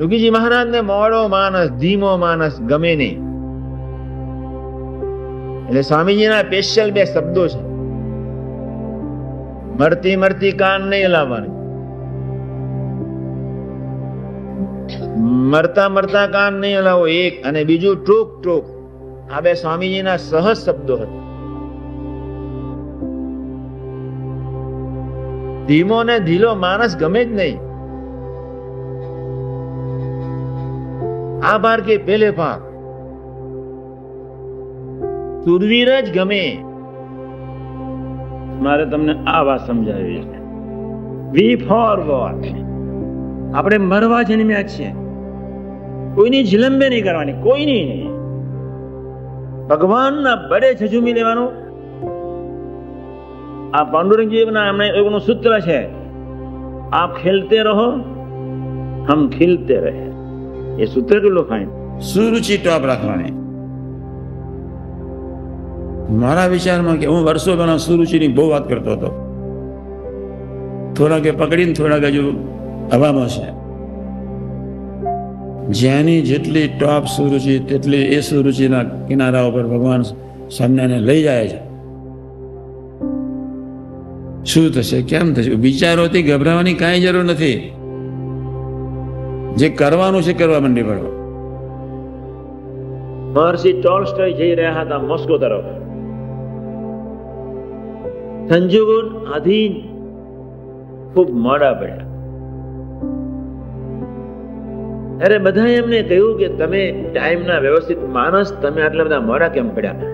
યોગીજી મહારાજને મોડો માણસ, ધીમો માણસ ગમે નહીં. એટલે સ્વામીજીના સ્પેશિયલ બે શબ્દો છે, મરતી મરતી કાન નહીં હલાવવાની, મરતા મરતા કાન નહીં હલાવો એક, અને બીજું ટોક ટોક. આ બે સ્વામીજીના સહજ શબ્દો હતા. ધીમો ને ધીલો માણસ ગમે જ નહીં. આ ભાર કે પેલે ભાર સુરવીર જ ગમે. મારે તમને આ વાત સમજાવી છે. વી ફોર વોટ? આપણે મરવા જન્મ્યા છીએ. કોઈની ઝિલંબે નહીં કરવાની, કોઈની નહીં. ભગવાનના બડે ઝઝુમી લેવાનું. આ પાંડુરંગજીના એમણે એવું સૂત્ર છે, આપ ખેલતે રહો હમ ખિલતે રહે. એ સૂત્ર કેટલું ફાઇન. સુરુચિ ટોપ રાખવાની. મારા વિચારમાં કે હું વર્ષો પહેલા સુરુચિની બહુ વાત કરતો હતો. થોડાકે પકડીને થોડાક હજુ હવામાં છે. જ્યાંની જેટલી ટોપ સુરુચિ તેટલી એ સુરુચિના કિનારા ઉપર ભગવાન સામનેને લઈ જાય છે. શું થશે, કેમ થશે, વિચારોથી ગભરાવાની કાંઈ જરૂર નથી. જે કરવાનું છે કરવા માંડી પડો. મહર્ષિ ટોલ્સ્ટોય જઈ રહ્યા હતા મોસ્કો તરફ. સંજોગો આધીન ખૂબ મોડા પડ્યા. અરે બધાએ એમને કહ્યું કે તમે ટાઈમના વ્યવસ્થિત માણસ, તમે આટલા બધા મોડા કેમ પડ્યા?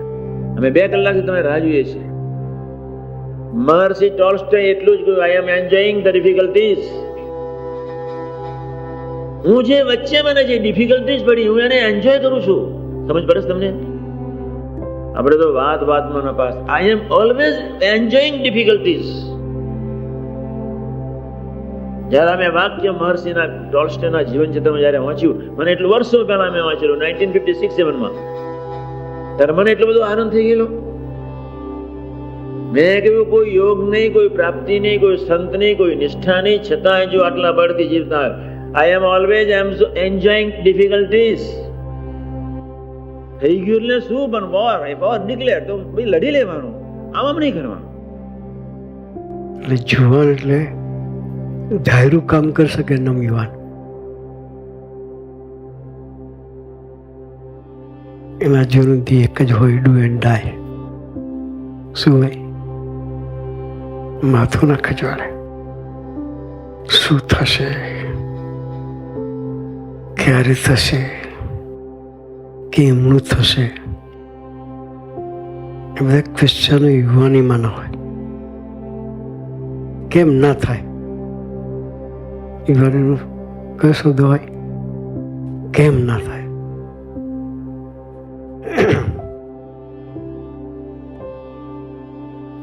અમે 2 કલાકથી તમે રાહ જોઈએ છીએ. મહર્ષિ ટોલ્સ્ટોય એટલું જ કહ્યું, આઈ એમ એન્જોયિંગ ધ ડિફિકલ્ટીઝ. હું જે વચ્ચે મને જે ડિફિકલ્ટીઝ પડી હું એને એન્જોય કરું છું. સમજ પડે તમને? આપણે તો વાતમાં નપાસ. આઈ એમ ઓલવેઝ એન્જોયિંગ ડિફિકલ્ટીઝ. જયારે અમે વાક્ય મહર્ષિના ટોલ્સ્ટોયના જીવન ચિત્રમાં જયારે વાંચ્યું, મને એટલું વર્ષો પહેલા મેં વાંચેલું 1956-7 ત્યારે મને એટલો બધો આનંદ થઈ ગયેલો. મેં કહ્યું કોઈ યોગ નહીં, કોઈ પ્રાપ્તિ નહીં, કોઈ સંત નહીં, કોઈ નિષ્ઠા નહીં, છતાંય જો આટલા બળથી જીવતા હોય, આઈ એમ ઓલવેઝ એન્જોયિંગ ડિફિકલ્ટીઝ. થઈ ગયું એટલે શું, પણ વોર ડિક્લેર તો ભાઈ લડી લેવાનું, આમ નહીં કરવાનું. એટલે જુવાન એટલે ધાર્યું કામ કરી શકે નવયુવાન. એના જીવનથી એક જ હોય, ડુ એન્ડ ડાય. શું હોય? માથું ના ખજવાડે. શું થશે, ક્યારે થશે, કેમનું થશે, એ બધા ક્વેશ્ચનો યુવાનીમાં ના હોય. કેમ ના થાય? યુવાનીનું કયો શબ્દ હોય? કેમ ના થાય?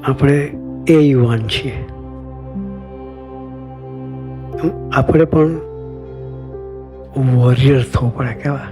આપણે એ યુવાન છીએ. આપણે પણ વોરિયર થવું પડે. કેવા